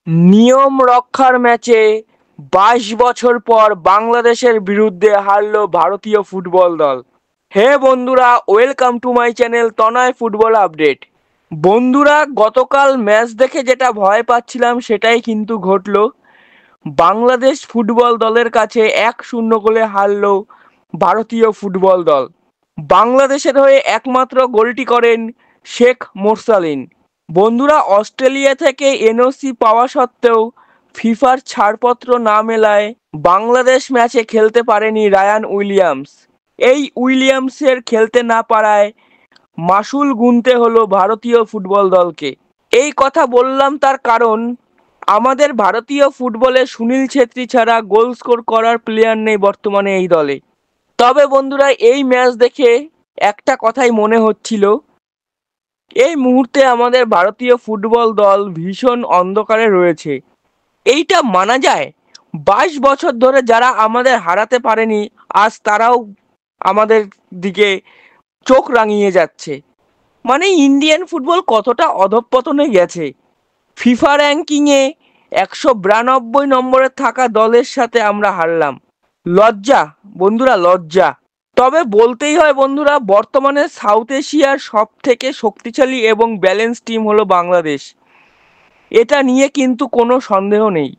নিয়ম রক্ষার ম্যাচে ২২ বছর পর বাংলাদেশের বিরুদ্ধে হারল ভারতীয় ফুটবল দল। হে বন্ধুরা, welcome to my channel Tanay football update. বন্ধুরা, গতকাল ম্যাচ দেখে যেটা ভয় পাচ্ছিলাম সেটাই কিন্তু ঘটল। বাংলাদেশ ফুটবল দলের কাছে ১-০ গোলে হারল ভারতীয় ফুটবল দল। বাংলাদেশের হয়ে একমাত্র গোলটি করেন শেখ মোরসালিন। বন্ধুরা, অস্ট্রেলিয়া থেকে এনওসি পাওয়া সত্ত্বেও ফিফার ছাড়পত্র না মেলায় বাংলাদেশ ম্যাচে খেলতে পারেনি রায়ান উইলিয়ামস। এই উইলিয়ামসের খেলতে না পারায় মাশুল গুনতে হলো ভারতীয় ফুটবল দলকে। এই কথা বললাম তার কারণ, আমাদের ভারতীয় ফুটবলে সুনীল ছেত্রী ছাড়া গোল স্কোর করার প্লেয়ার নেই বর্তমানে এই দলে। তবে বন্ধুরা, এই ম্যাচ দেখে একটা কথাই মনে হচ্ছিল, এই মুহূর্তে আমাদের ভারতীয় ফুটবল দল ভীষণ অন্ধকারে রয়েছে। এইটা মানা যায়। ২২ বছর ধরে যারা আমাদের হারাতে পারেনি, আজ তারাও আমাদের দিকে চোখ রাঙিয়ে যাচ্ছে। মানে ইন্ডিয়ান ফুটবল কতটা অধঃপতনে গেছে। ফিফা র্যাঙ্কিংয়ে ১৯২ নম্বরে থাকা দলের সাথে আমরা হারলাম। লজ্জা বন্ধুরা, লজ্জা। তবে বলতেই হয় বন্ধুরা, বর্তমানে সাউথ এশিয়ার সব থেকে শক্তিশালী এবং ব্যালেন্স টিম হলো বাংলাদেশ। এটা নিয়ে কিন্তু কোনো সন্দেহ নেই।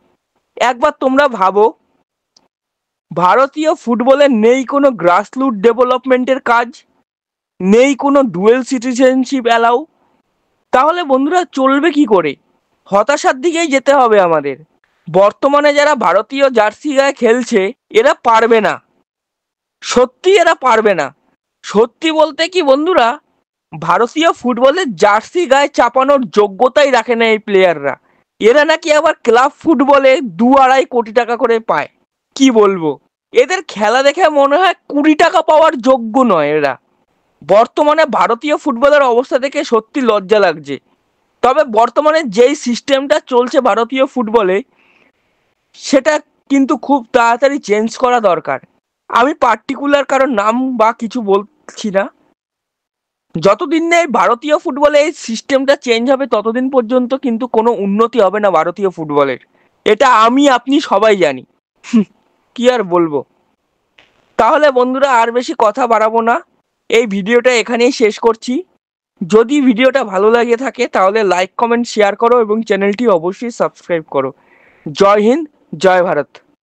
একবার তোমরা ভাবো, ভারতীয় ফুটবলে নেই কোনো গ্রাসরুট ডেভেলপমেন্টের কাজ, নেই কোনো ডুয়েল সিটিজেনশিপ অ্যালাউ। তাহলে বন্ধুরা চলবে কি করে? হতাশার দিকেই যেতে হবে আমাদের। বর্তমানে যারা ভারতীয় জার্সি গায়ে খেলছে, এরা পারবে না। সত্যি এরা পারবে না। সত্যি বলতে কি বন্ধুরা, ভারতীয় ফুটবলের জার্সি গায়ে চাপানোর যোগ্যতাই রাখে না এই প্লেয়াররা। এরা নাকি আবার ক্লাব ফুটবলে ২-২.৫ কোটি টাকা করে পায়। কি বলবো, এদের খেলা দেখে মনে হয় ২০ টাকা পাওয়ার যোগ্য নয় এরা। বর্তমানে ভারতীয় ফুটবলের অবস্থা দেখে সত্যি লজ্জা লাগছে। তবে বর্তমানে যেই সিস্টেমটা চলছে ভারতীয় ফুটবলে, সেটা কিন্তু খুব তাড়াতাড়ি চেঞ্জ করা দরকার। আমি পার্টিকুলার কারোর নাম বা কিছু বলছি না। যতদিন না এই ভারতীয় ফুটবলে এই সিস্টেমটা চেঞ্জ হবে, ততদিন পর্যন্ত কিন্তু কোনো উন্নতি হবে না ভারতীয় ফুটবলের। এটা আমি আপনি সবাই জানি। কি আর বলবো। তাহলে বন্ধুরা, আর বেশি কথা বাড়াবো না, এই ভিডিওটা এখানেই শেষ করছি। যদি ভিডিওটা ভালো লাগে থাকে তাহলে লাইক, কমেন্ট, শেয়ার করো এবং চ্যানেলটি অবশ্যই সাবস্ক্রাইব করো। জয় হিন্দ, জয় ভারত।